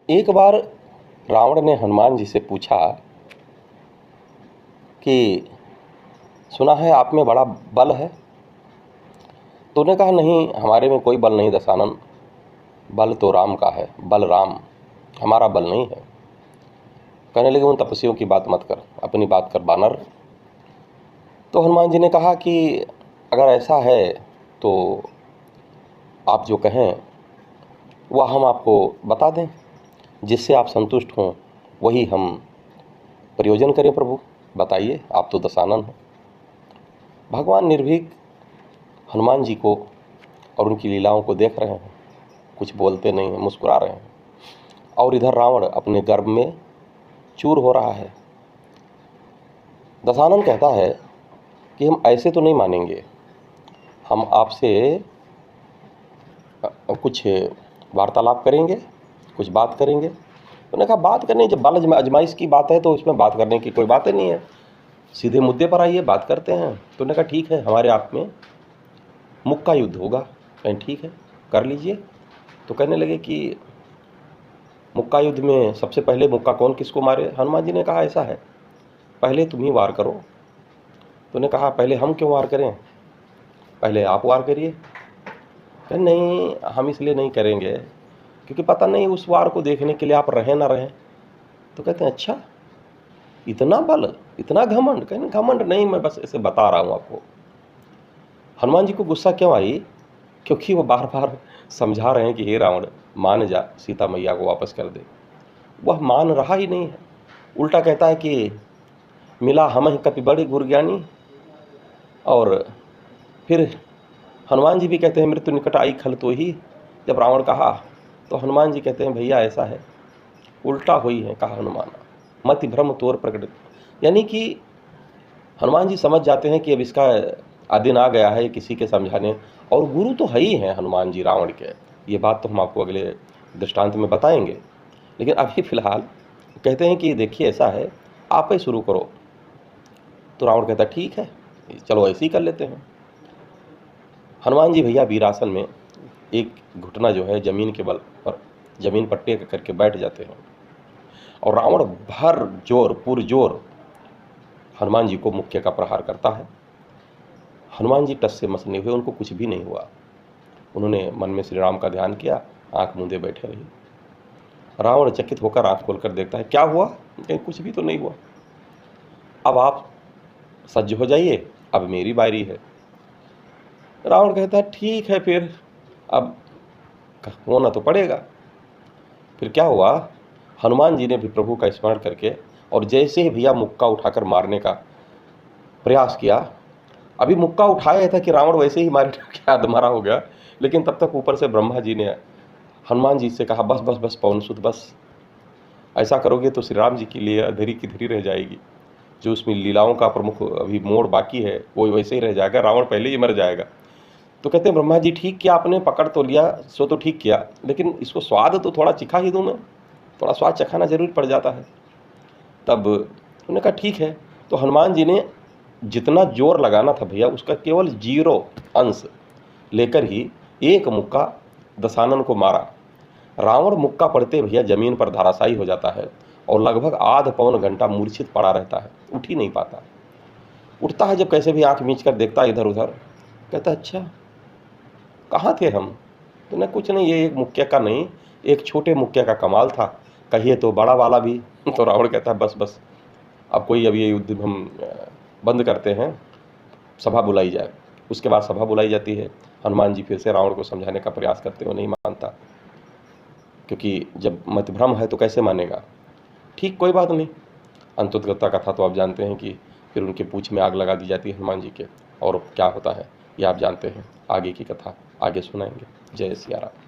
एक बार रावण ने हनुमान जी से पूछा कि सुना है आप में बड़ा बल है। तो उन्होंने कहा नहीं, हमारे में कोई बल नहीं दशानन, बल तो राम का है, बल राम, हमारा बल नहीं है। कहने लगे उन तपस्वियों की बात मत कर, अपनी बात कर बानर। तो हनुमान जी ने कहा कि अगर ऐसा है तो आप जो कहें वह हम आपको बता दें, जिससे आप संतुष्ट हों वही हम प्रयोजन करें। प्रभु बताइए, आप तो दशानन हैं। भगवान निर्भीक हनुमान जी को और उनकी लीलाओं को देख रहे हैं, कुछ बोलते नहीं हैं, मुस्कुरा रहे हैं। और इधर रावण अपने गर्भ में चूर हो रहा है। दशानन कहता है कि हम ऐसे तो नहीं मानेंगे, हम आपसे कुछ वार्तालाप करेंगे, कुछ बात करेंगे। उन्होंने कहा बात करनी, जब बल आजमाइश की बात है तो उसमें बात करने की कोई बात ही नहीं है, सीधे मुद्दे पर आइए, बात करते हैं। तो उन्होंने कहा ठीक है, हमारे आप में मुक्का युद्ध होगा। कहें ठीक है, कर लीजिए। तो कहने लगे कि मुक्का युद्ध में सबसे पहले मुक्का कौन किसको मारे। हनुमान जी ने कहा ऐसा है, पहले तुम ही वार करो। तो उन्होंने कहा पहले हम क्यों वार करें, पहले आप वार करिए। कहें नहीं, हम इसलिए नहीं करेंगे क्योंकि पता नहीं उस वार को देखने के लिए आप रहें ना रहें। तो कहते हैं अच्छा, इतना बल, इतना घमंड। कहने घमंड नहीं, मैं बस ऐसे बता रहा हूँ आपको। हनुमान जी को गुस्सा क्यों आई, क्योंकि वो बार बार समझा रहे हैं कि हे रावण मान जा, सीता मैया को वापस कर दे। वह मान रहा ही नहीं है, उल्टा कहता है कि मिला हम ही कपि बड़े गुरज्ञानी। और फिर हनुमान जी भी कहते हैं मृत्यु निकट आई खल तो ही। जब रावण कहा तो हनुमान जी कहते हैं भैया ऐसा है, उल्टा हुई है। कहा हनुमान मति भ्रम तोर प्रकट, यानी कि हनुमान जी समझ जाते हैं कि अब इसका दिन आ गया है किसी के समझाने, और गुरु तो है ही हैं हनुमान जी रावण के। ये बात तो हम आपको अगले दृष्टांत में बताएंगे, लेकिन अभी फ़िलहाल कहते हैं कि देखिए ऐसा है, आप ही शुरू करो। तो रावण कहता ठीक है, चलो ऐसे ही कर लेते हैं। हनुमान जी भैया वीरासन में एक घुटना जो है ज़मीन के बल पर, ज़मीन पर टेक करके बैठ जाते हैं, और रावण भर जोर पुरजोर हनुमान जी को मुक्के का प्रहार करता है। हनुमान जी टस से मस नहीं हुए, उनको कुछ भी नहीं हुआ। उन्होंने मन में श्री राम का ध्यान किया, आंख मूंदे बैठे रहे। रावण चकित होकर आंख खोलकर देखता है क्या हुआ, कहीं कुछ भी तो नहीं हुआ। अब आप सज्ज हो जाइए, अब मेरी बारी है। रावण कहता है ठीक है, फिर अब होना तो पड़ेगा। फिर क्या हुआ, हनुमान जी ने भी प्रभु का स्मरण करके और जैसे ही भैया मुक्का उठाकर मारने का प्रयास किया, अभी मुक्का उठाया था कि रावण वैसे ही मारे क्या अधमरा हो गया। लेकिन तब तक ऊपर से ब्रह्मा जी ने हनुमान जी से कहा बस बस बस पवनसुत बस, ऐसा करोगे तो श्री राम जी के लिए अधेरी की धरी रह जाएगी। जो उसमें लीलाओं का प्रमुख अभी मोड़ बाकी है वो वैसे ही रह जाएगा, रावण पहले ही मर जाएगा। तो कहते हैं ब्रह्मा जी ठीक किया आपने, पकड़ तो लिया सो तो ठीक किया, लेकिन इसको स्वाद तो थोड़ा चिखा ही दूँ मैं, थोड़ा स्वाद चखाना जरूर पड़ जाता है। तब उन्होंने कहा ठीक है। तो हनुमान जी ने जितना जोर लगाना था भैया उसका केवल 0 अंश लेकर ही एक मुक्का दशानन को मारा। रावण मुक्का पड़ते भैया जमीन पर धराशायी हो जाता है और लगभग आध पौन घंटा मूर्छित पड़ा रहता है, उठ ही नहीं पाता। उठता है जब कैसे भी आंख मींच कर देखता है इधर उधर, कहता अच्छा कहाँ थे हम। तो न कुछ नहीं, ये एक मुक्के का नहीं, एक छोटे मुक्के का कमाल था, कहिए तो बड़ा वाला भी। तो रावण कहता है बस बस, अब कोई अब ये युद्ध हम बंद करते हैं, सभा बुलाई जाए। उसके बाद सभा बुलाई जाती है। हनुमान जी फिर से रावण को समझाने का प्रयास करते हो, नहीं मानता, क्योंकि जब मतभ्रम है तो कैसे मानेगा। ठीक कोई बात नहीं, अंतोदगता कथा तो आप जानते हैं कि फिर उनके पूंछ में आग लगा दी जाती है हनुमान जी के, और क्या होता है ये आप जानते हैं। आगे की कथा आगे सुनाएंगे। जय सिया राम।